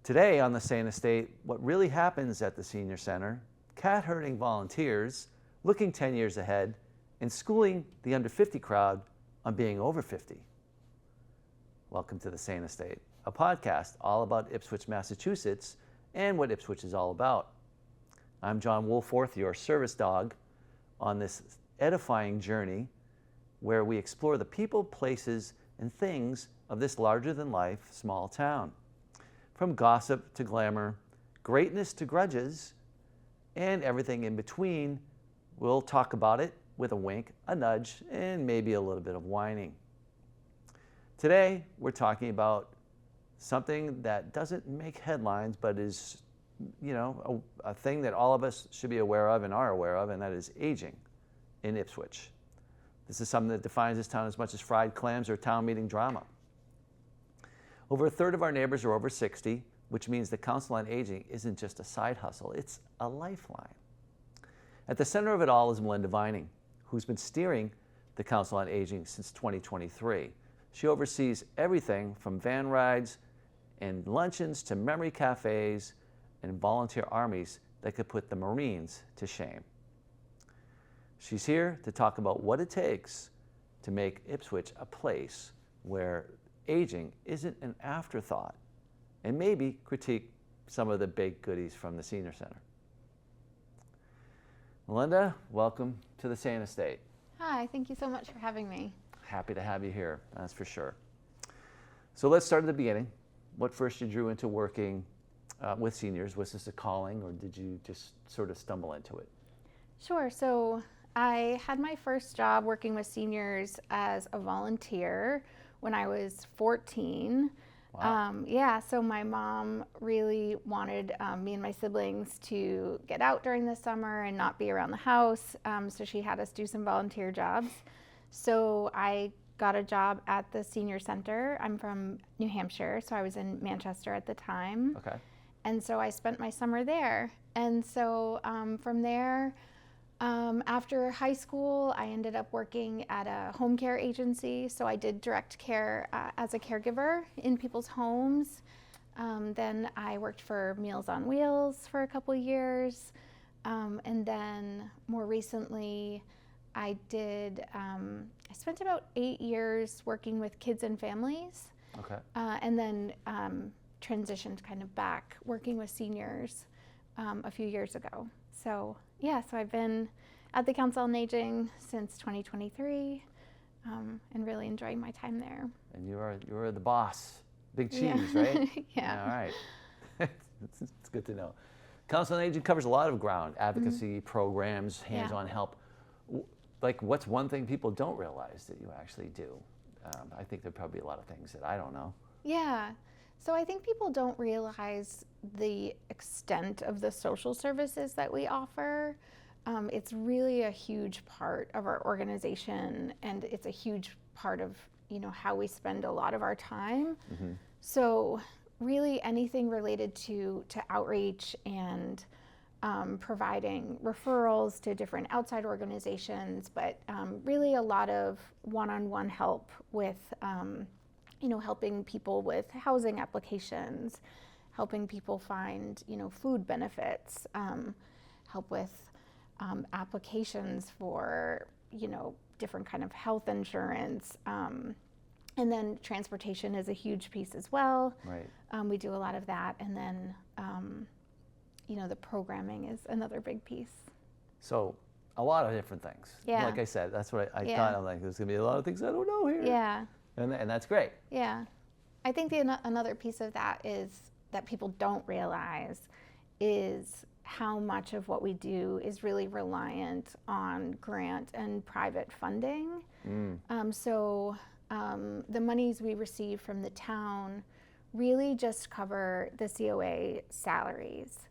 Today on the Sane Estate, what really happens at the Senior Center, cat herding volunteers, looking 10 years ahead, and schooling the under 50 crowd on being over 50. Welcome to the Sane Estate, a podcast all about Ipswich, Massachusetts, and what Ipswich is all about. I'm John Woolforth, your service dog, on this edifying journey where we explore the people, places, and things of this larger-than-life small town. From gossip to glamour, greatness to grudges, and everything in between, we'll talk about it with a wink, a nudge, and maybe a little bit of whining. Today, we're talking about something that doesn't make headlines, but is, a thing that all of us should be aware of and are aware of, and that is aging in Ipswich. This is something that defines this town as much as fried clams or town meeting drama. Over a third of our neighbors are over 60, which means the Council on Aging isn't just a side hustle, it's a lifeline. At the center of it all is Melinda Vining, who's been steering the Council on Aging since 2023. She oversees everything from van rides and luncheons to memory cafés and volunteer armies that could put the Marines to shame. She's here to talk about what it takes to make Ipswich a place where aging isn't an afterthought, and maybe critique some of the big goodies from the Senior Center. Melinda, welcome to the Sane Estate. Hi, thank you so much for having me. Happy to have you here, that's for sure. So let's start at the beginning. What first you drew into working with seniors? Was this a calling, or did you just sort of stumble into it? Sure, so I had my first job working with seniors as a volunteer when I was 14. Wow. So my mom really wanted me and my siblings to get out during the summer and not be around the house, so she had us do some volunteer jobs. So I got a job at the Senior Center. I'm from New Hampshire, so I was in Manchester at the time. Okay. And so I spent my summer there. And so from there, after high school, I ended up working at a home care agency. So I did direct care as a caregiver in people's homes. Then I worked for Meals on Wheels for a couple of years. And then more recently, I spent about 8 years working with kids and families. Okay. And then transitioned kind of back working with seniors a few years ago. So I've been at the Council on Aging since 2023 and really enjoying my time there. And you're the boss, big cheese, right? Yeah. All right. It's good to know. Council on Aging covers a lot of ground: advocacy, programs, hands-on help. Like, what's one thing people don't realize that you actually do? I think there'd probably be a lot of things that I don't know. Yeah. So I think people don't realize the extent of the social services that we offer. It's really a huge part of our organization, and it's a huge part of how we spend a lot of our time. Mm-hmm. So really anything related to outreach and providing referrals to different outside organizations, but really a lot of one-on-one help with helping people with housing applications, helping people find, food benefits, help with applications for, different kind of health insurance. And then transportation is a huge piece as well. Right. We do a lot of that. And then, the programming is another big piece. So a lot of different things. Yeah. Like I said, that's what I thought. I'm like, there's going to be a lot of things I don't know here. Yeah. And that's great. Yeah. I think another piece of that is that people don't realize is how much of what we do is really reliant on grant and private funding. The monies we receive from the town really just cover the COA salaries.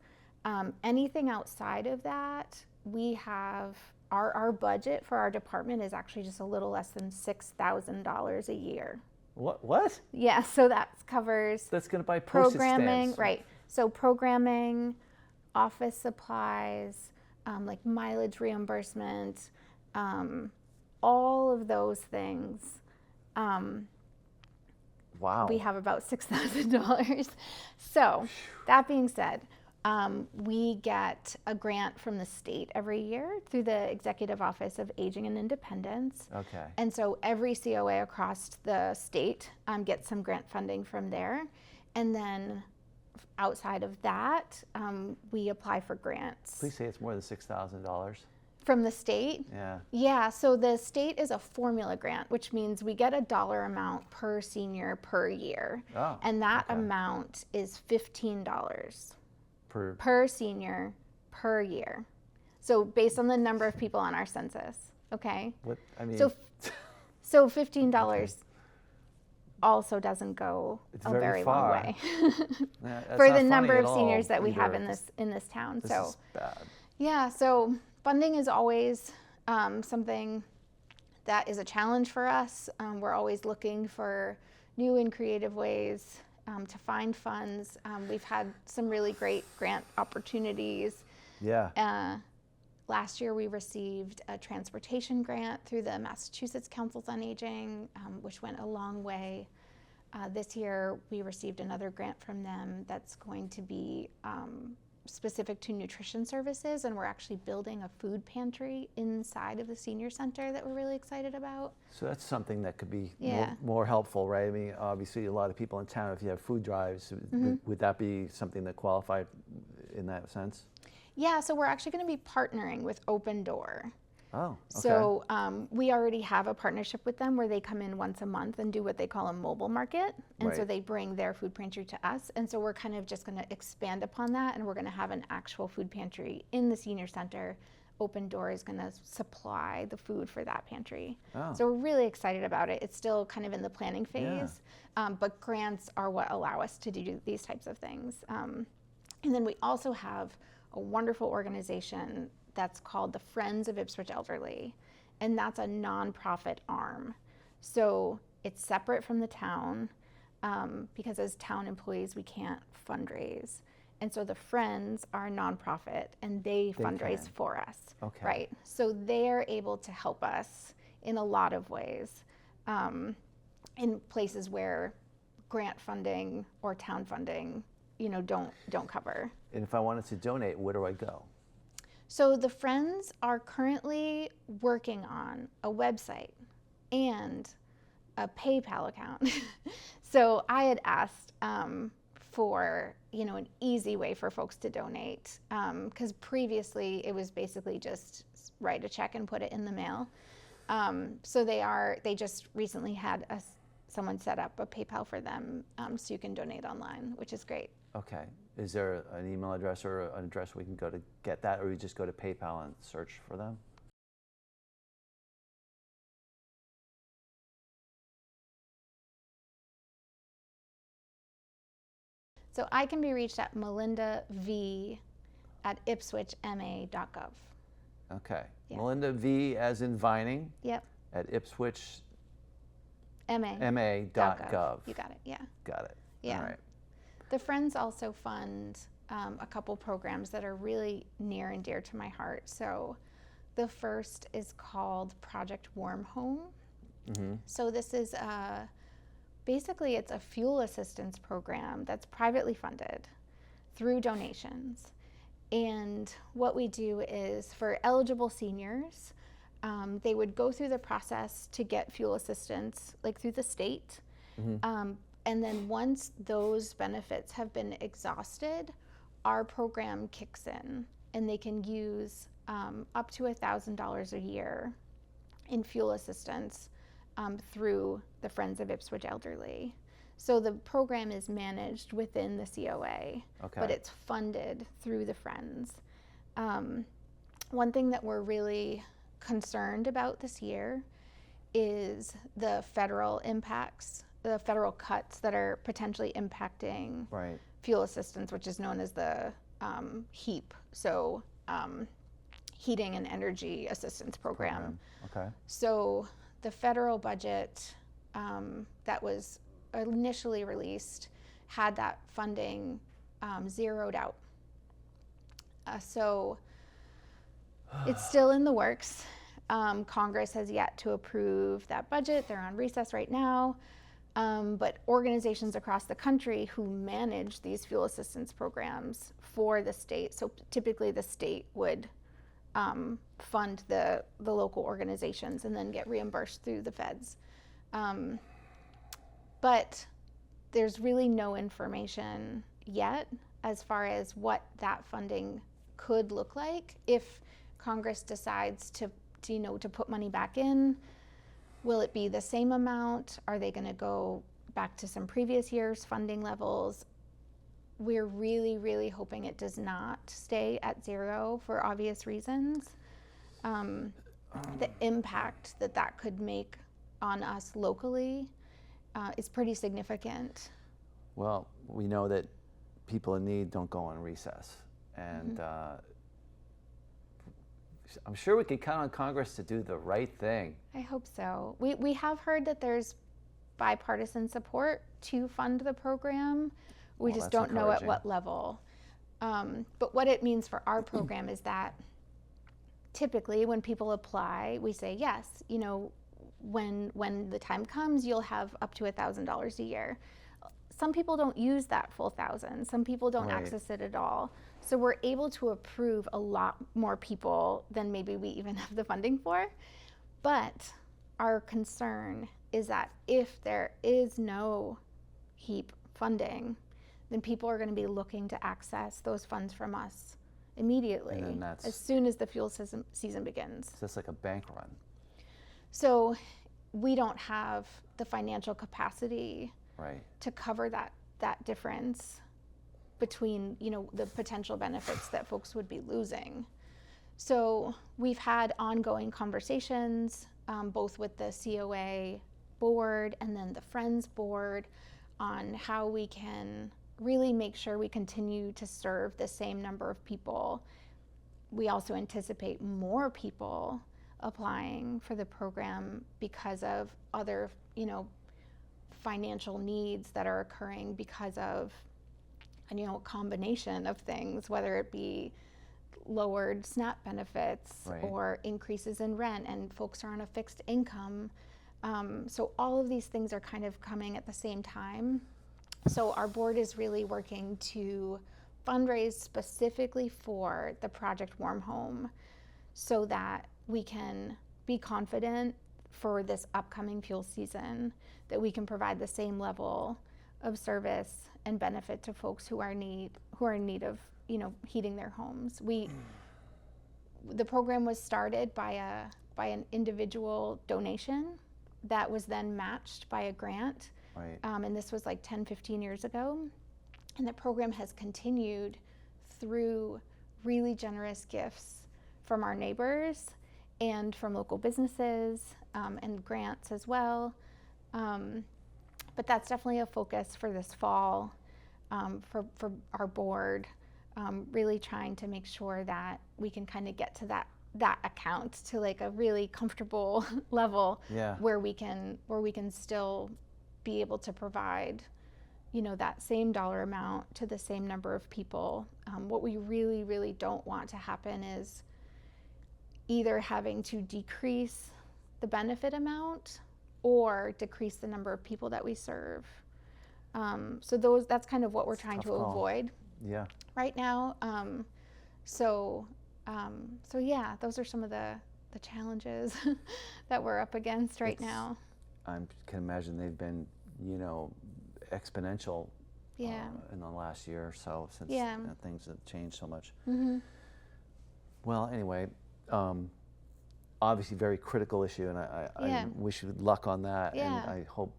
Anything outside of that, we have our budget for our department is actually just a little less than $6,000 a year. What? Yeah, so that covers That's going to buy postage programming, stamps. right? So programming, office supplies, like mileage reimbursement, all of those things Wow. We have about $6,000. So that being said, we get a grant from the state every year through the Executive Office of Aging and Independence. Okay. And so every COA across the state gets some grant funding from there. And then outside of that, we apply for grants. Please say it's more than $6,000. From the state? Yeah. Yeah, so the state is a formula grant, which means we get a dollar amount per senior per year. Oh, and that okay. amount is $15 Per per senior per year. So based on the number of people on our census, okay? what? I mean, So $15 also doesn't go It's a very very far. long way yeah, that's for not the funny number at of all seniors that we have either. in this town. This So is bad. yeah, so funding is always something that is a challenge for us. We're always looking for new and creative ways to find funds. We've had some really great grant opportunities. Yeah. Last year we received a transportation grant through the Massachusetts Councils on Aging, which went a long way. This year we received another grant from them that's going to be specific to nutrition services, and we're actually building a food pantry inside of the senior center that we're really excited about. So that's something that could be Yeah. more helpful, right? I mean, obviously a lot of people in town, if you have food drives, would that be something that qualified in that sense? Yeah, so we're actually going to be partnering with Open Door. Oh, okay. So we already have a partnership with them where they come in once a month and do what they call a mobile market. And so Right. they bring their food pantry to us. And so we're kind of just going to expand upon that, and we're going to have an actual food pantry in the senior center. Open Door is going to supply the food for that pantry. Oh. So we're really excited about it. It's still kind of in the planning phase, but grants are what allow us to do these types of things. And then we also have a wonderful organization that's called the Friends of Ipswich Elderly, and that's a nonprofit arm. So it's separate from the town because as town employees we can't fundraise. And so the Friends are a nonprofit and they fundraise can. for us, Okay. right? So they're able to help us in a lot of ways in places where grant funding or town funding, don't cover. And if I wanted to donate, where do I go? So the Friends are currently working on a website and a PayPal account. So I had asked for an easy way for folks to donate because previously it was basically just write a check and put it in the mail. So they just recently had someone set up a PayPal for them so you can donate online, which is great. Okay. Is there an email address or an address we can go to get that, or you just go to PayPal and search for them? So I can be reached at melindav@ipswichma.gov. Okay. Yeah. Melinda V as in Vining Yep. at ipswichma.gov. ma.gov. You got it. Yeah. Got it. Yeah. All right. The Friends also fund a couple programs that are really near and dear to my heart. So the first is called Project Warm Home. Mm-hmm. So this is basically it's a fuel assistance program that's privately funded through donations. And what we do is for eligible seniors, they would go through the process to get fuel assistance, like through the state. Mm-hmm. And then once those benefits have been exhausted, our program kicks in and they can use up to $1,000 a year in fuel assistance through the Friends of Ipswich Elderly. So the program is managed within the COA, but it's funded through the Friends. One thing that we're really concerned about this year is the federal impacts, the federal cuts that are potentially impacting Right. fuel assistance, which is known as the HEAP, so Heating and Energy Assistance Program. Okay. So the federal budget that was initially released had that funding zeroed out. So it's still in the works. Congress has yet to approve that budget. They're on recess right now. but organizations across the country who manage these fuel assistance programs for the state. So typically the state would fund the local organizations and then get reimbursed through the feds. But there's really no information yet as far as what that funding could look like if Congress decides to put money back in. Will it be the same amount? Are they going to go back to some previous years' funding levels? We're really, really hoping it does not stay at zero for obvious reasons. The impact that could make on us locally is pretty significant. Well, we know that people in need don't go on recess. And I'm sure we can count on Congress to do the right thing. I hope so. We have heard that there's bipartisan support to fund the program. We just don't know at what level. But what it means for our program is that typically when people apply, we say, yes, when the time comes, you'll have up to $1,000 a year. Some people don't use that full $1,000. Some people don't access it at all. So we're able to approve a lot more people than maybe we even have the funding for. But our concern is that if there is no HEAP funding, then people are going to be looking to access those funds from us immediately, as soon as the fuel season begins. So it's like a bank run. So we don't have the financial capacity to cover that difference between the potential benefits that folks would be losing. So we've had ongoing conversations both with the COA board and then the Friends board on how we can really make sure we continue to serve the same number of people. We also anticipate more people applying for the program because of other financial needs that are occurring because of a combination of things, whether it be lowered SNAP benefits or increases in rent, and folks are on a fixed income. So all of these things are kind of coming at the same time. So our board is really working to fundraise specifically for the Project Warm Home so that we can be confident for this upcoming fuel season that we can provide the same level of service and benefit to folks who are in need of heating their homes. The program was started by an individual donation that was then matched by a grant. And this was like 10, 15 years ago. And the program has continued through really generous gifts from our neighbors and from local businesses and grants as well. But that's definitely a focus for this fall for our board, really trying to make sure that we can kind of get to that account to like a really comfortable level where we can still be able to provide that same dollar amount to the same number of people. What we really, really don't want to happen is either having to decrease the benefit amount or decrease the number of people that we serve. So that's kind of what we're trying to avoid right now. So yeah, those are some of the challenges that we're up against right now. I can imagine they've been, exponential in the last year or so since things have changed so much. Well, anyway, obviously very critical issue, and I wish you luck on that, and I hope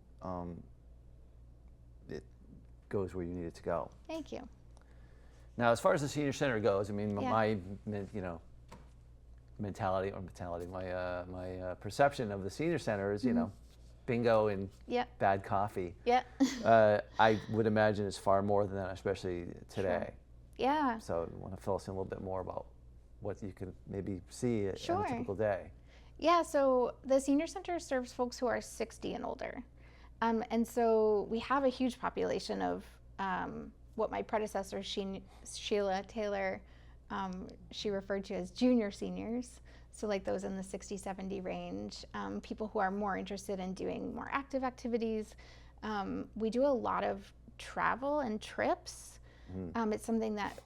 it goes where you need it to go. Thank you. Now, as far as the senior center goes, I mean, my mentality, my perception of the senior center is, bingo and bad coffee. I would imagine it's far more than that, especially today. Yeah. So I want to fill us in a little bit more about what you can maybe see on a typical day. Yeah, so the senior center serves folks who are 60 and older. And so we have a huge population of what my predecessor, Sheila Taylor, she referred to as junior seniors. So like those in the 60, 70 range, people who are more interested in doing more active activities, We do a lot of travel and trips. It's something that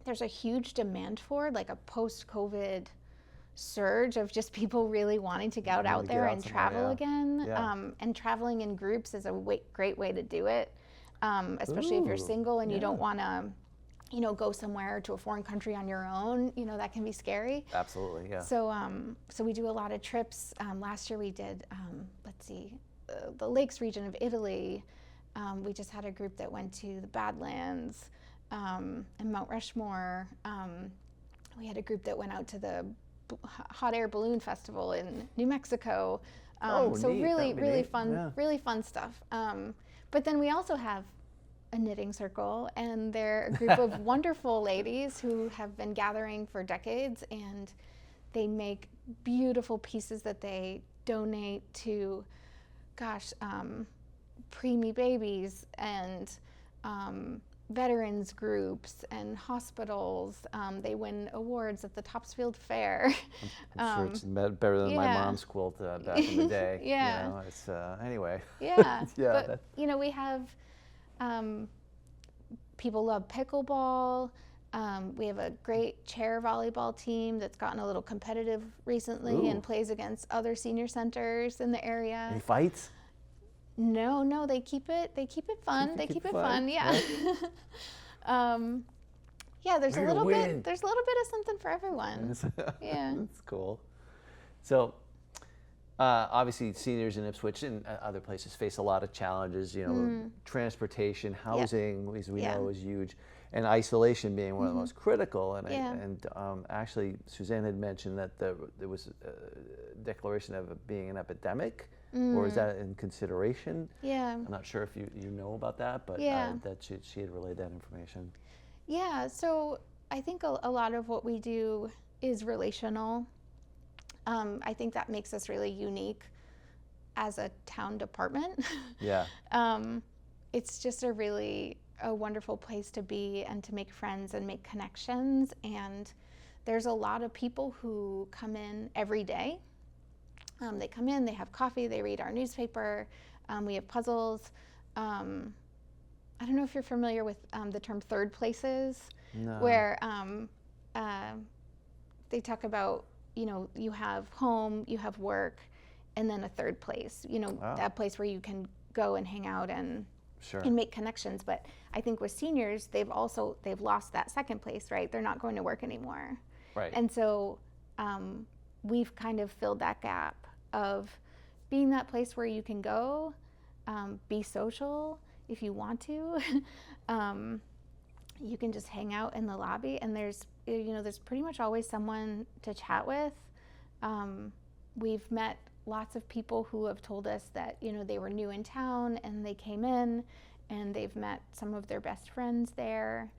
there's a huge demand for, like a post-COVID surge of just people really wanting to get out there and travel again. And traveling in groups is a great way to do it, especially if you're single and you don't want to, go somewhere to a foreign country on your own. That can be scary. Absolutely, yeah. So we do a lot of trips. Last year we did, the Lakes region of Italy. We just had a group that went to the Badlands and Mount Rushmore. We had a group that went out to the Hot Air Balloon Festival in New Mexico. So neat. really fun, really fun stuff. But then we also have a knitting circle, and they're a group of wonderful ladies who have been gathering for decades, and they make beautiful pieces that they donate to, preemie babies and veterans groups and hospitals. They win awards at the Topsfield Fair. I'm sure it's better than my mom's quilt back in the day. It's anyway. But we have people love pickleball. We have a great chair volleyball team that's gotten a little competitive recently and plays against other senior centers in the area. Any fights? No, they keep it fun. They keep it fun. Yeah. There's a little bit of something for everyone. Yeah. That's cool. So obviously seniors in Ipswich and other places face a lot of challenges, transportation, housing, as we know, is huge, and isolation being one of the most critical. And actually Suzanne had mentioned that there was a declaration of it being an epidemic. Or is that in consideration? Yeah. I'm not sure if you know about that, but that she had relayed that information. Yeah, so I think a lot of what we do is relational. I think that makes us really unique as a town department. Yeah. It's just a wonderful place to be and to make friends and make connections. And there's a lot of people who come in every day. They come in, they have coffee, they read our newspaper, we have puzzles. I don't know if you're familiar with the term third places, where they talk about, you have home, you have work, and then a third place, that place where you can go and hang out and make connections. But I think with seniors, they've lost that second place, right? They're not going to work anymore. Right. And so we've kind of filled that gap of being that place where you can go, be social if you want to. You can just hang out in the lobby, and there's pretty much always someone to chat with. We've met lots of people who have told us that they were new in town and they came in and they've met some of their best friends there.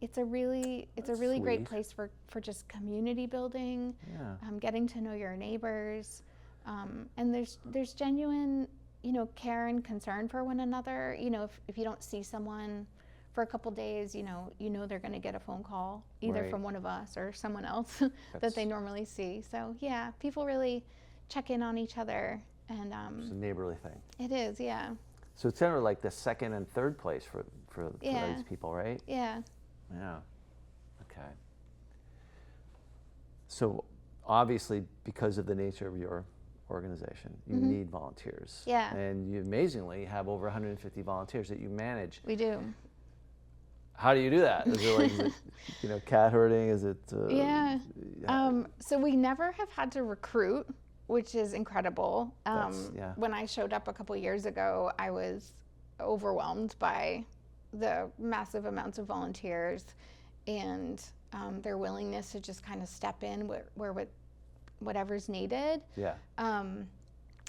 It's a really great place for just community building, getting to know your neighbors, and there's genuine care and concern for one another. If you don't see someone for a couple days, they're going to get a phone call either from one of us or someone else that they normally see. So people really check in on each other, and it's a neighborly thing. It is, yeah. So it's kind of like the second and third place for these people, right? Yeah. Yeah. Okay. So obviously, because of the nature of your organization, you need volunteers. Yeah. And you amazingly have over 150 volunteers that you manage. We do. How do you do that? Is it cat herding? Is it? So we never have had to recruit, which is incredible. When I showed up a couple years ago, I was overwhelmed by the massive amounts of volunteers and their willingness to just kind of step in whatever's needed. Yeah.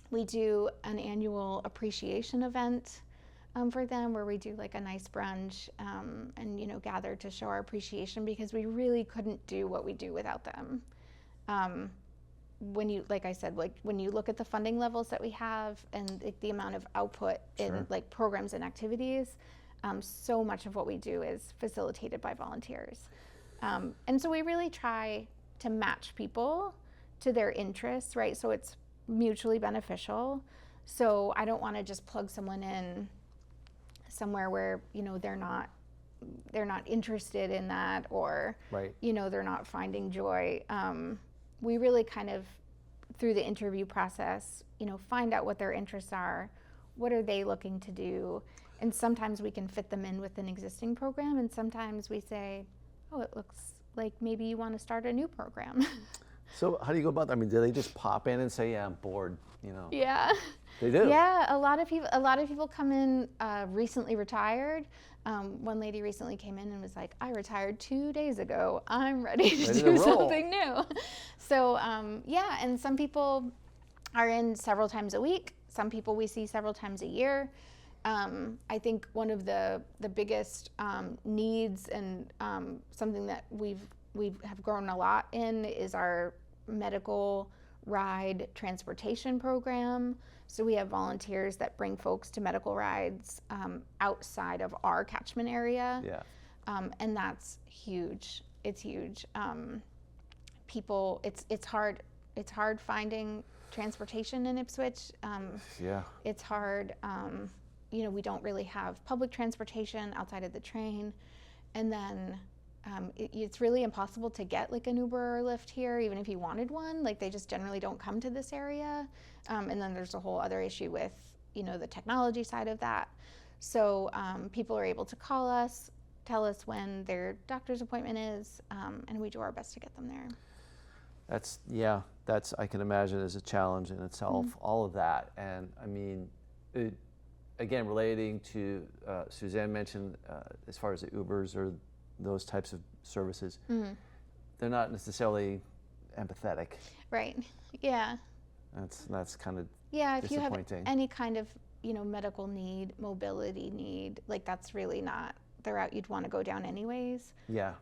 We do an annual appreciation event for them, where we do like a nice brunch and gather to show our appreciation, because we really couldn't do what we do without them. When you look at the funding levels that we have and the amount of output in like programs and activities, so much of what we do is facilitated by volunteers. And so we really try to match people to their interests, right? So it's mutually beneficial. So I don't want to just plug someone in somewhere where, they're not interested in that, or, Right. They're not finding joy. We really kind of, through the interview process, find out what their interests are, what are they looking to do, and sometimes we can fit them in with an existing program, and sometimes we say, oh, it looks like maybe you want to start a new program. So how do you go about that? I mean, do they just pop in and say, yeah, I'm bored, Yeah. They do? Yeah, a lot of people come in recently retired. One lady recently came in and was like, I retired 2 days ago. I'm ready to do something new. So, and some people are in several times a week. Some people we see several times a year. I think one of the biggest needs, and something that we have grown a lot in, is our medical ride transportation program. So we have volunteers that bring folks to medical rides outside of our catchment area. Yeah. And that's huge. It's huge. It's hard finding transportation in Ipswich. Yeah. It's hard. We don't really have public transportation outside of the train. And then it's really impossible to get like an Uber or Lyft here, even if you wanted one. Like, they just generally don't come to this area. And then there's a whole other issue with, the technology side of that. So people are able to call us, tell us when their doctor's appointment is, and we do our best to get them there. That's I can imagine is a challenge in itself, all of that. And I mean, again, relating to, Suzanne mentioned, as far as the Ubers or those types of services, they're not necessarily empathetic. Right. Yeah. That's kind of if you have disappointing. any kind of medical need, mobility need, like, that's really not the route you'd want to go down anyways. Yeah.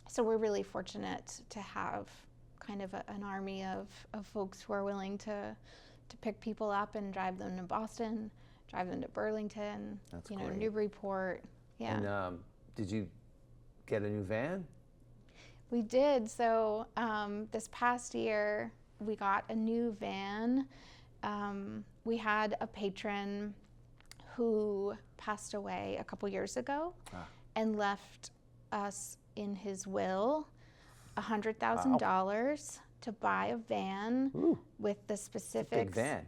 So we're really fortunate to have kind of an army of folks who are willing to pick people up and drive them to Boston, drive them to Burlington, That's great. Newburyport. Yeah. And did you get a new van? We did. So this past year, we got a new van. We had a patron who passed away a couple years ago and left us in his will $100,000 to buy a van. Ooh, with the specifics. big van.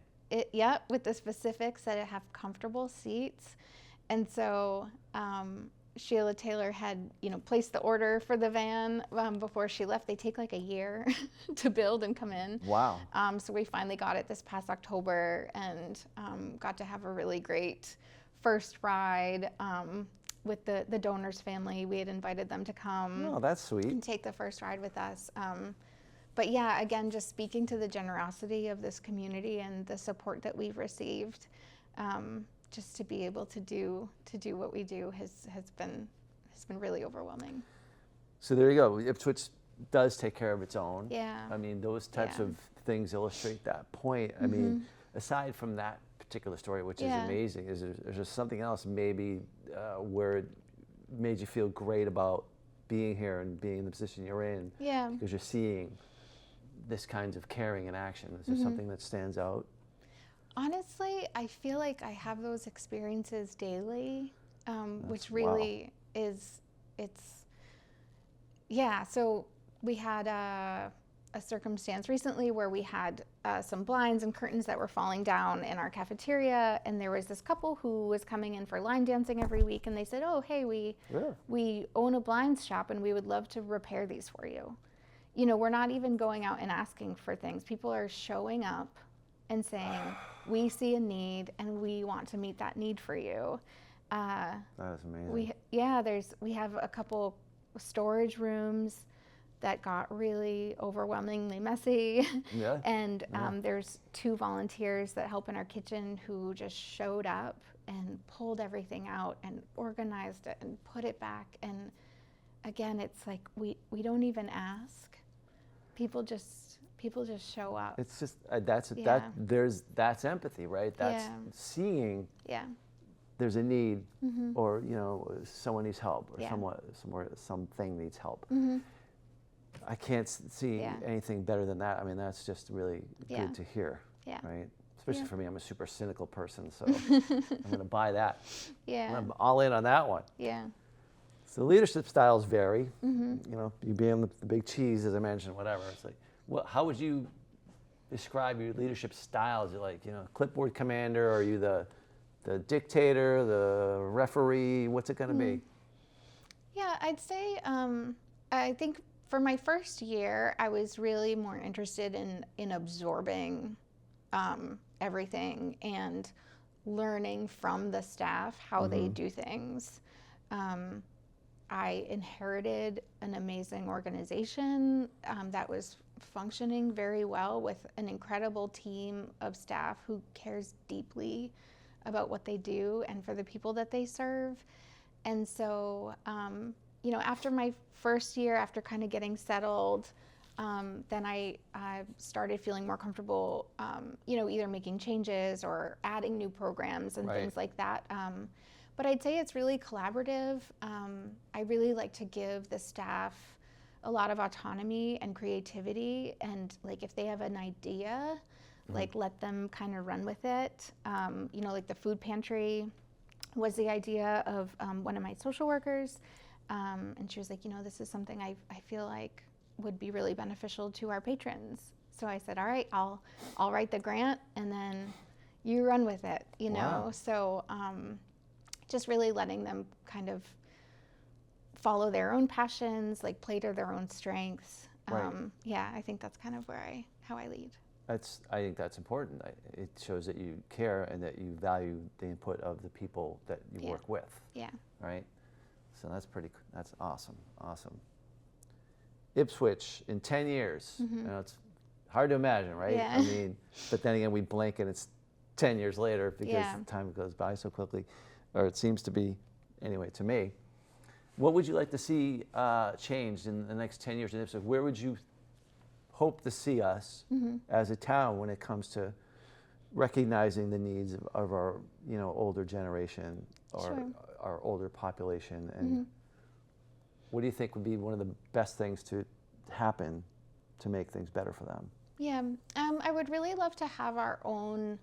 With the specifics that it have comfortable seats. And so Sheila Taylor had, placed the order for the van before she left. They take like a year to build and come in. Wow. So we finally got it this past October, and got to have a really great first ride with the donor's family. We had invited them to come. Oh, that's sweet. And take the first ride with us. But yeah, again, just speaking to the generosity of this community and the support that we've received, just to be able to do what we do has been really overwhelming. So there you go. Ipswich does take care of its own. Yeah. I mean, those types of things illustrate that point. I mean, aside from that particular story, which is amazing, is there's just something else maybe where it made you feel great about being here and being in the position you're in? Yeah. Because you're seeing this kinds of caring in action. Is there something that stands out? Honestly, I feel like I have those experiences daily, which really so we had a circumstance recently where we had some blinds and curtains that were falling down in our cafeteria, and there was this couple who was coming in for line dancing every week, and they said, oh, hey, we own a blinds shop and we would love to repair these for you. We're not even going out and asking for things. People are showing up and saying, we see a need and we want to meet that need for you. That is amazing. We have a couple storage rooms that got really overwhelmingly messy. Yeah. And there's 2 volunteers that help in our kitchen who just showed up and pulled everything out and organized it and put it back. And again, it's like we don't even ask. People just show up. It's just that's empathy, right? That's seeing there's a need, or someone needs help, or something needs help. I can't see anything better than that. I mean, that's just really good to hear, right? Especially Yeah. for me, I'm a super cynical person, so I'm going to buy that. Yeah. I'm all in on that one. Yeah. So leadership styles vary. Mm-hmm. You know, you being the big cheese, as I mentioned, whatever. It's like, how would you describe your leadership styles? You're like, clipboard commander? Are you the dictator, the referee? What's it going to be? Yeah, I'd say I think for my first year, I was really more interested in absorbing everything and learning from the staff how they do things. I inherited an amazing organization that was functioning very well with an incredible team of staff who cares deeply about what they do and for the people that they serve. And so, after my first year, after kind of getting settled, then I started feeling more comfortable, either making changes or adding new programs and things like that. But I'd say it's really collaborative. I really like to give the staff a lot of autonomy and creativity, and like if they have an idea, like let them kind of run with it. Like the food pantry was the idea of one of my social workers, and she was like, this is something I feel like would be really beneficial to our patrons. So I said, all right, I'll write the grant, and then you run with it, Wow. So just really letting them kind of follow their own passions, like play to their own strengths. Right. Yeah, I think that's kind of how I lead. I think that's important. It shows that you care and that you value the input of the people that you work with. Yeah. Right? So that's awesome. Awesome. Ipswich in 10 years. It's hard to imagine, right? Yeah. I mean, but then again, we blink and it's 10 years later because Yeah. time goes by so quickly, or it seems to be, anyway, to me. What would you like to see changed in the next 10 years in Ipswich? Where would you hope to see us as a town when it comes to recognizing the needs of our older generation or our older population, and what do you think would be one of the best things to happen to make things better for them? Yeah, I would really love to have our own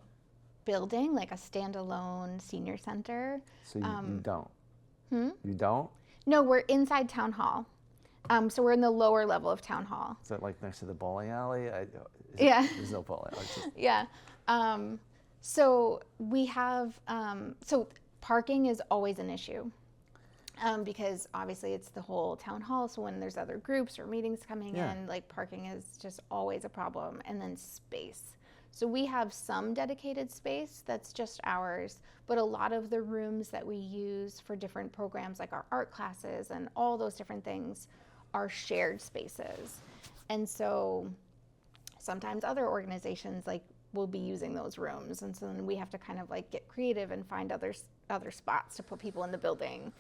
building, like a standalone senior center. So you don't? You don't? No, we're inside town hall. So we're in the lower level of town hall. Is that like next to the bowling alley? There's no bowling alley. Yeah. So we have, so parking is always an issue because obviously it's the whole town hall. So when there's other groups or meetings coming in, like parking is just always a problem. And then space. So we have some dedicated space that's just ours, but a lot of the rooms that we use for different programs like our art classes and all those different things are shared spaces. And so sometimes other organizations like will be using those rooms, and so then we have to kind of like get creative and find other spots to put people in the building.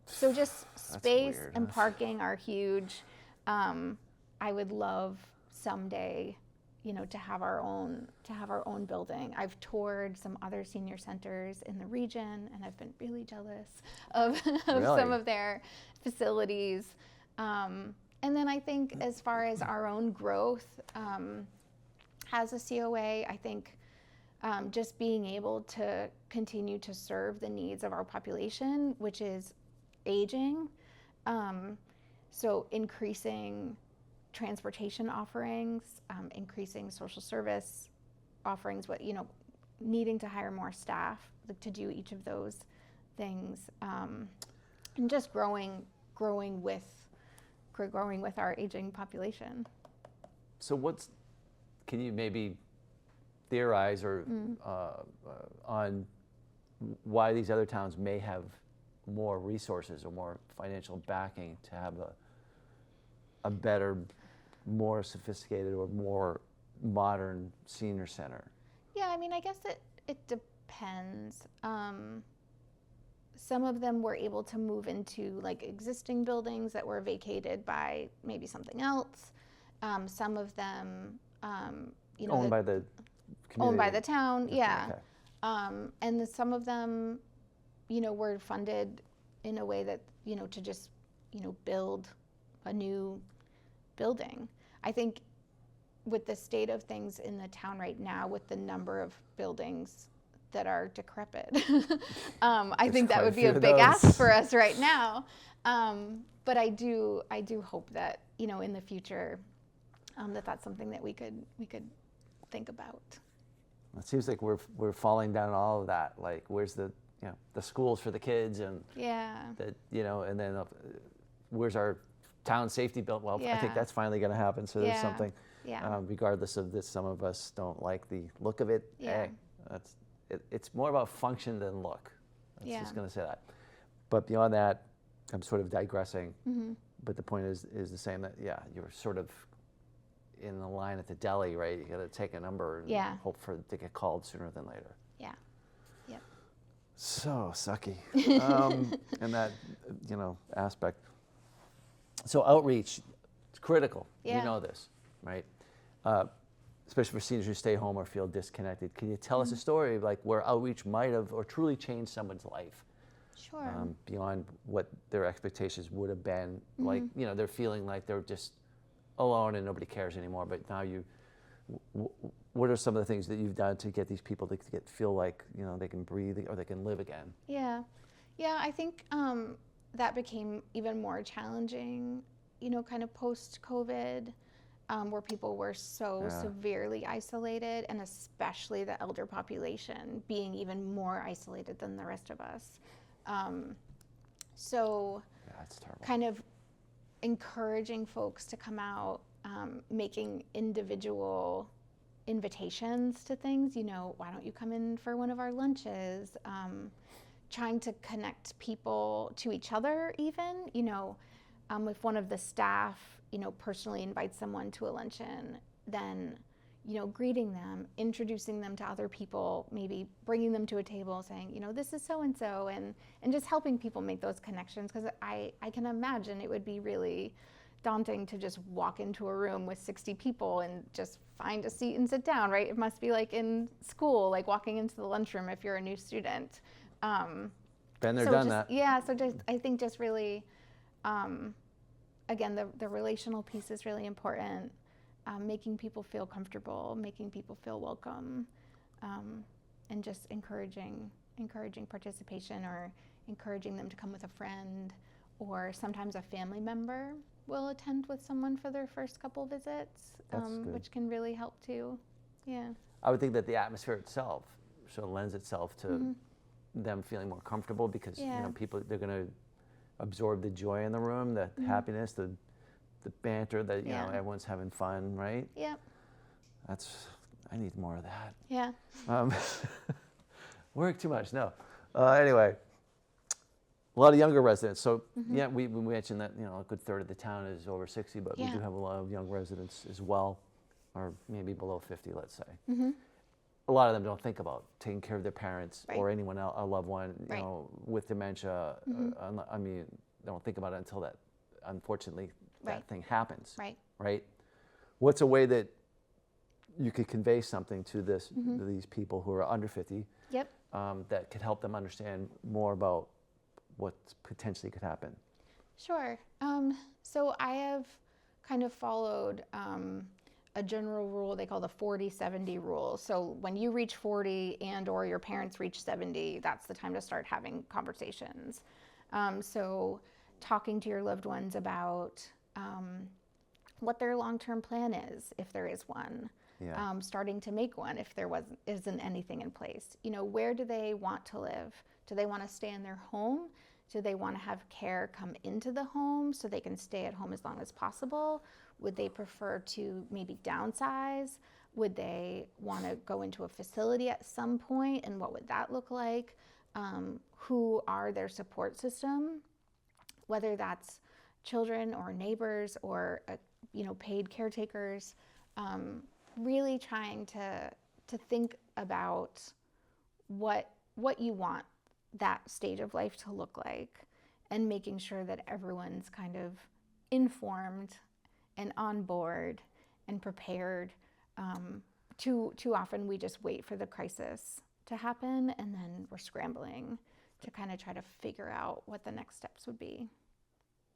So just space weird, and parking are huge. I would love someday, to have our own building. I've toured some other senior centers in the region, and I've been really jealous of some of their facilities. And then I think as far as our own growth as a COA, I think just being able to continue to serve the needs of our population, which is aging, so increasing transportation offerings, increasing social service offerings, needing to hire more staff to do each of those things, and just growing with our aging population. So can you maybe theorize or on why these other towns may have more resources or more financial backing to have a better, more sophisticated or more modern senior center? Yeah, I mean, I guess it depends. Some of them were able to move into like existing buildings that were vacated by maybe something else. Some of them, owned by the community. Owned by the town, yeah. Okay. And some of them, were funded in a way that, to just, build a new building. I think with the state of things in the town right now, with the number of buildings that are decrepit, I think that would be a big ask for us right now. But I do hope that, you know, in the future, that's something that we could think about. It seems like we're falling down all of that. Like, where's the, you know, the schools for the kids, and that, you know, and then where's our town safety built? Well, I think that's finally going to happen. So there's something, regardless of this, some of us don't like the look of it. Hey, it's more about function than look. I'm just going to say that. But beyond that, I'm sort of digressing. But the point is the same, that you're sort of in the line at the deli, right? You got to take a number and hope to get called sooner than later. So sucky, in that, you know, aspect. So outreach, it's critical. You know this, right? Especially for seniors who stay home or feel disconnected. Can you tell us a story of like where outreach might have or truly changed someone's life? Sure. Beyond what their expectations would have been. Like, you know, they're feeling like they're just alone and nobody cares anymore. But now what are some of the things that you've done to get these people to feel like, you know, they can breathe or they can live again? Yeah, I think that became even more challenging, you know, kind of post-COVID, where people were so severely isolated, and especially the elder population being even more isolated than the rest of us. So that's terrible. Kind of encouraging folks to come out, making individual invitations to things, you know, why don't you come in for one of our lunches, trying to connect people to each other even, you know, if one of the staff, you know, personally invites someone to a luncheon, then, you know, greeting them, introducing them to other people, maybe bringing them to a table saying, you know, this is so-and-so, and just helping people make those connections, because I can imagine it would be really daunting to just walk into a room with 60 people and just find a seat and sit down, right? It must be like in school, like walking into the lunchroom if you're a new student. Been there, done that. Yeah, so just, I think just really, again, the relational piece is really important. Making people feel comfortable, making people feel welcome, and just encouraging participation, or encouraging them to come with a friend, or sometimes a family member will attend with someone for their first couple visits, which can really help too. Yeah. I would think that the atmosphere itself sort of lends itself to them feeling more comfortable, because you know, people, they're going to absorb the joy in the room, the happiness, the banter, that, you know, everyone's having fun, right? Yep. I need more of that. Yeah. Work too much, no. Anyway, a lot of younger residents. So yeah, we mentioned that, you know, a good third of the town is over 60, but we do have a lot of young residents as well, or maybe below 50, let's say. A lot of them don't think about taking care of their parents or anyone else, a loved one, you know, with dementia. I mean, they don't think about it until that, unfortunately, that thing happens. Right. What's a way that you could convey something to to these people who are under 50? That could help them understand more about what potentially could happen? Sure. So I have kind of followed a general rule they call the 40-70 rule. So when you reach 40 and or your parents reach 70, that's the time to start having conversations. So talking to your loved ones about what their long-term plan is, if there is one. Starting to make one if there isn't anything in place. You know, where do they want to live? Do they want to stay in their home? Do they want to have care come into the home so they can stay at home as long as possible? Would they prefer to maybe downsize? Would they want to go into a facility at some point, and what would that look like? Who are their support system? Whether that's children or neighbors or paid caretakers. Really trying to think about what you want that stage of life to look like, and making sure that everyone's kind of informed and on board and prepared. Too often we just wait for the crisis to happen, and then we're scrambling to kind of try to figure out what the next steps would be.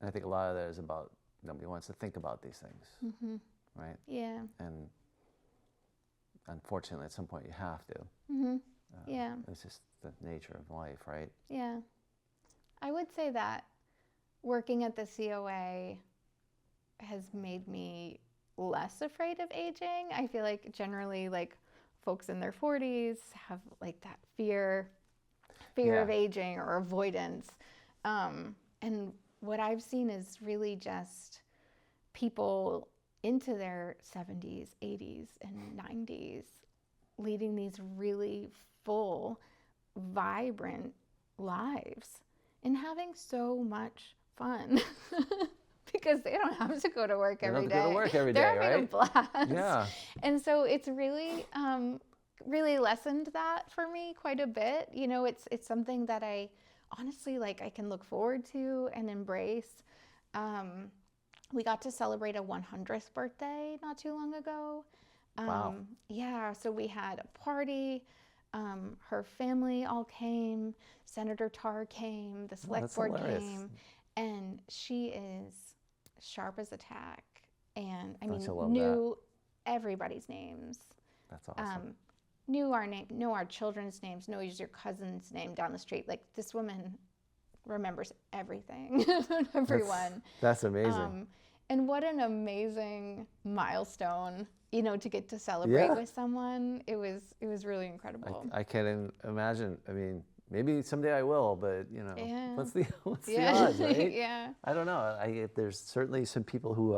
And I think a lot of that is about nobody wants to think about these things, right? Yeah. And unfortunately, at some point you have to. Yeah. It's just the nature of life, right? Yeah. I would say that working at the COA has made me less afraid of aging. I feel like generally, like, folks in their 40s have like that fear of aging or avoidance. And what I've seen is really just people into their 70s, 80s, and 90s leading these really full, vibrant lives and having so much fun because they don't have to go to work every day. They don't have to go to work every day, They're right? having a blast. Yeah. And so it's really, really lessened that for me quite a bit. You know, it's something that I honestly, like, I can look forward to and embrace. We got to celebrate a 100th birthday not too long ago. Wow. Yeah, so we had a party. Her family all came. Senator Tarr came. The select board came. And she is sharp as a tack. And I mean, knew everybody's names. That's awesome. Knew our name, know our children's names, knows your cousin's name down the street. Like, this woman remembers everything, everyone. That's amazing. And what an amazing milestone, you know, to get to celebrate with someone. It was really incredible. I can't imagine. I mean, maybe someday I will, but you know, what's the odds, right? Yeah. I don't know. There's certainly some people who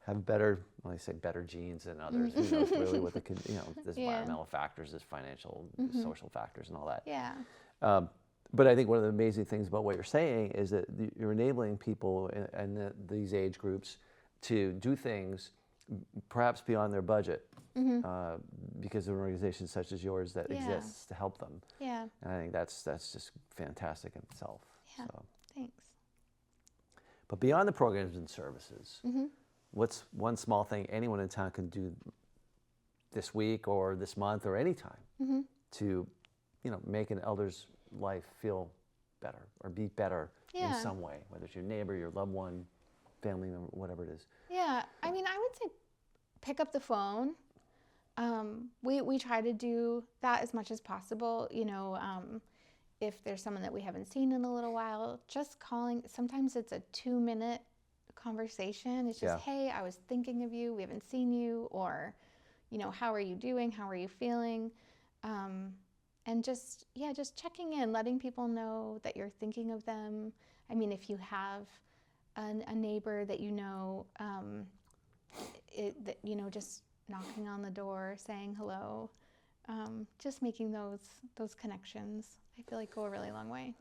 have better, well, I say better genes than others. Who knows really what there's environmental factors, there's financial, social factors, and all that. Yeah. But I think one of the amazing things about what you're saying is that you're enabling people in these age groups to do things perhaps beyond their budget because of organizations such as yours that exists to help them. Yeah. And I think that's just fantastic in itself. Yeah. So. Thanks. But beyond the programs and services, what's one small thing anyone in town can do this week or this month or any time to, make an elder's life feel better or be better in some way, whether it's your neighbor, your loved one, family member, whatever it is? Yeah, I mean, I would say pick up the phone. We try to do that as much as possible. If there's someone that we haven't seen in a little while, just calling. Sometimes it's a 2-minute conversation. It's just, hey, I was thinking of you. We haven't seen you, or, how are you doing? How are you feeling? And just checking in, letting people know that you're thinking of them. I mean, if you have a neighbor that just knocking on the door, saying hello, just making those connections, I feel like go a really long way.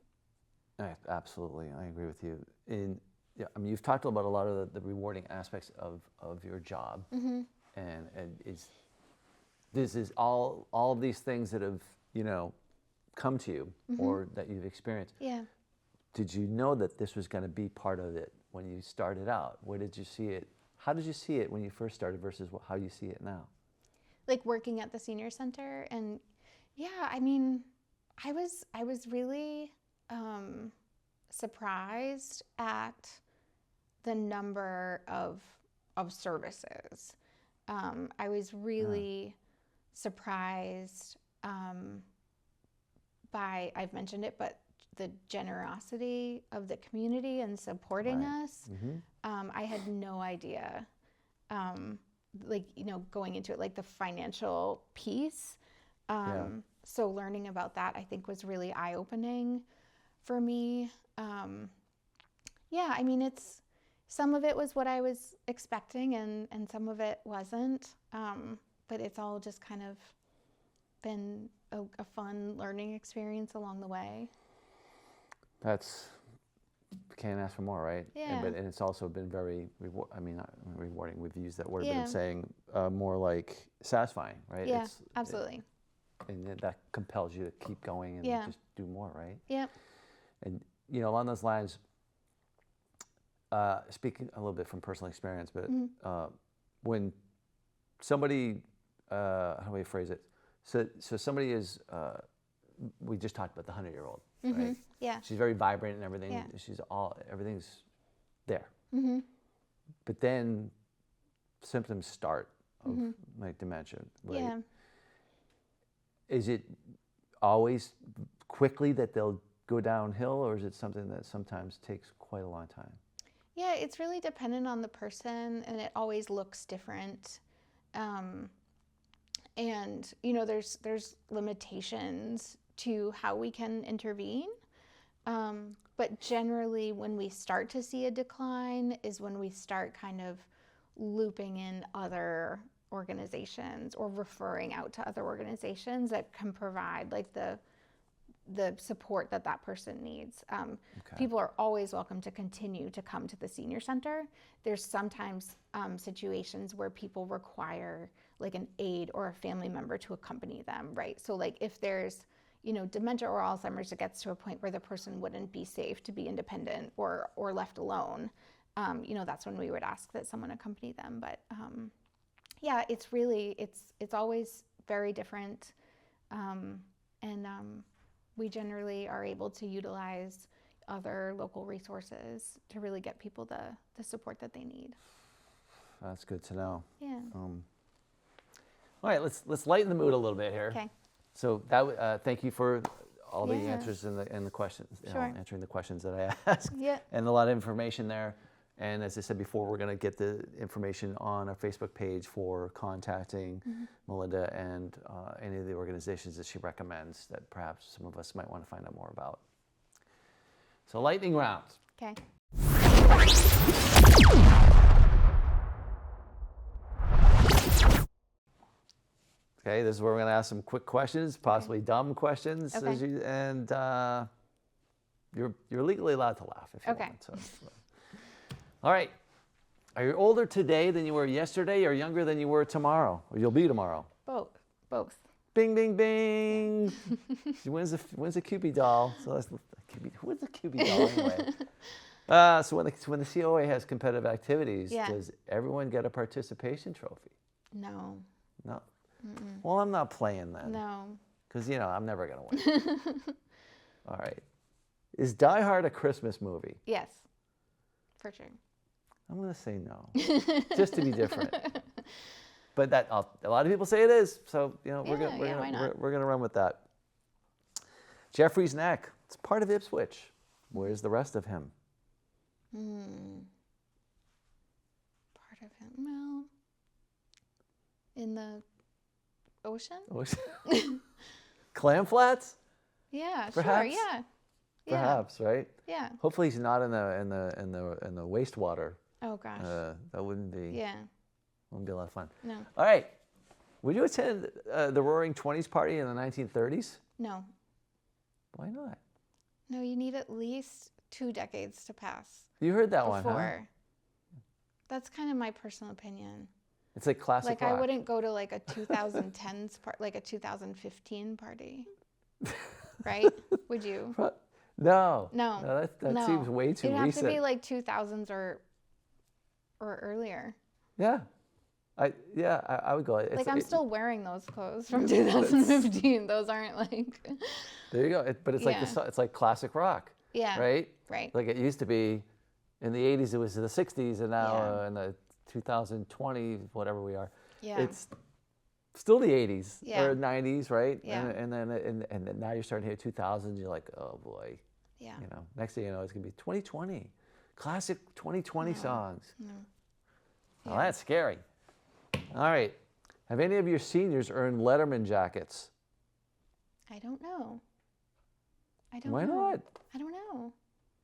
Absolutely, I agree with you. You've talked about a lot of the rewarding aspects of your job, and this is all of these things that have come to you or that you've experienced. Yeah. Did you know that this was going to be part of it when you started out? Where did you see it? How did you see it when you first started versus how you see it now? Like working at the senior center, and I mean, I was really surprised at the number of services. I was really surprised by, I've mentioned it, but the generosity of the community and supporting us. I had no idea, going into it, like the financial piece. So learning about that, I think, was really eye-opening for me. I mean, some of it was what I was expecting, and some of it wasn't. But it's all just kind of been a fun learning experience along the way. Can't ask for more, right? Yeah. And it's also been very not rewarding, we've used that word, but I'm saying more like satisfying, right? Yeah, absolutely. And that compels you to keep going and just do more, right? Yep. And along those lines, speaking a little bit from personal experience, but when somebody, how do we phrase it? So somebody is, we just talked about the 100-year-old, right? Yeah. She's very vibrant and everything. Yeah. Everything's there. But then symptoms start of like dementia, right? is it always quickly that they'll go downhill, or is it something that sometimes takes quite a long time? Yeah, it's really dependent on the person, and it always looks different. And there's limitations to how we can intervene. But generally, when we start to see a decline is when we start kind of looping in other organizations or referring out to other organizations that can provide like the support that person needs. People are always welcome to continue to come to the senior center. There's sometimes situations where people require like an aide or a family member to accompany them, right? So like if there's dementia or Alzheimer's, it gets to a point where the person wouldn't be safe to be independent or left alone. That's when we would ask that someone accompany them. But yeah, it's always very different. We generally are able to utilize other local resources to really get people the support that they need. That's good to know. Yeah. All right, let's lighten the mood a little bit here. Okay. So that thank you for all the Yeah. answers and the questions, Sure. answering the questions that I asked. Yeah. And a lot of information there. And as I said before, we're going to get the information on our Facebook page for contacting Melinda and any of the organizations that she recommends that perhaps some of us might want to find out more about. So lightning round. Okay. Okay, this is where we're going to ask some quick questions, possibly dumb questions, Okay. and you're legally allowed to laugh if you Okay. want. So. All right. Are you older today than you were yesterday, or younger than you were tomorrow, or you'll be tomorrow? Both. Bing, bing, bing. She wins a Cupid doll. So that's who wins a Cupid doll anyway? So when the COA has competitive activities, does everyone get a participation trophy? No. No. Well, I'm not playing then. No. Because I'm never gonna win. All right. Is Die Hard a Christmas movie? Yes. For sure. I'm gonna say no, just to be different. But a lot of people say it is, so we're gonna run with that. Jeffrey's Neck. It's part of Ipswich. Where's the rest of him? Part of him. Well, in the ocean. Clam Flats? Yeah. Perhaps? Sure. Yeah. Perhaps, right? Yeah. Hopefully he's not in the wastewater. Oh gosh. That wouldn't be. Yeah. Wouldn't be a lot of fun. No. All right. Would you attend the Roaring Twenties party in the 1930s? No. Why not? No, you need at least 2 decades to pass. You heard that one, huh? Before. That's kind of my personal opinion. It's like classic rock. I wouldn't go to like a 2010s part, like a 2015 party, right? Would you? No. No. That seems way too recent. It'd have to be like 2000s or earlier. Yeah. I would go. I'm still wearing those clothes from 2015. Those aren't like. There you go. But it's it's like classic rock. Yeah. Right. Right. Like it used to be, in the 80s it was the 60s, and now in the 2020 whatever we are, it's still the 80s or 90s, right? Yeah. And then now you're starting to hit 2000s. You're like, oh boy. Yeah. Next thing you know, it's gonna be 2020, classic 2020 songs. No. Well, that's scary. All right. Have any of your seniors earned Letterman jackets? I don't know. Why not? I don't know.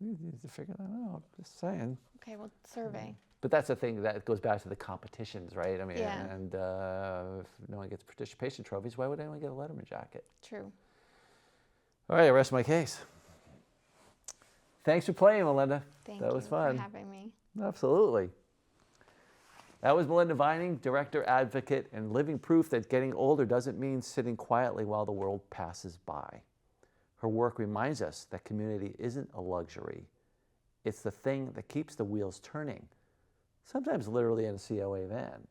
You need to figure that out. Just saying. Okay, well, survey. But that's the thing, that goes back to the competitions, right? I mean, Yeah. and if no one gets participation trophies, why would anyone get a Letterman jacket? True. All right, I rest my case. Thanks for playing, Melinda. Thank That you was fun. for having me. Absolutely. That was Melinda Vining, director, advocate, and living proof that getting older doesn't mean sitting quietly while the world passes by. Her work reminds us that community isn't a luxury. It's the thing that keeps the wheels turning, sometimes literally in a COA van,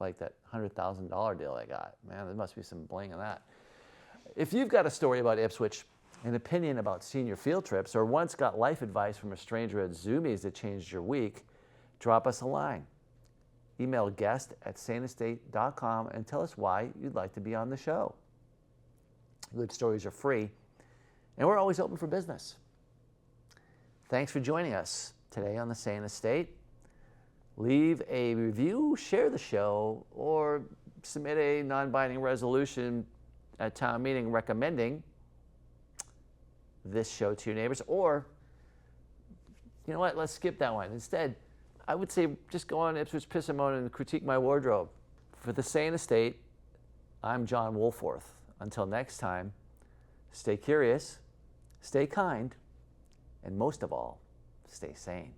like that $100,000 deal I got. Man, there must be some bling in that. If you've got a story about Ipswich, an opinion about senior field trips, or once got life advice from a stranger at Zoomies that changed your week, drop us a line. Email guest@saneestate.com and tell us why you'd like to be on the show. Good stories are free, and we're always open for business. Thanks for joining us today on the Sane Estate. Leave a review, share the show, or submit a non-binding resolution at town meeting recommending this show to your neighbors. Or, you know what, let's skip that one. Instead, I would say just go on Ipswich Pissimone and critique my wardrobe. For the Sane Estate, I'm John Woolforth. Until next time, stay curious, stay kind, and most of all, stay sane.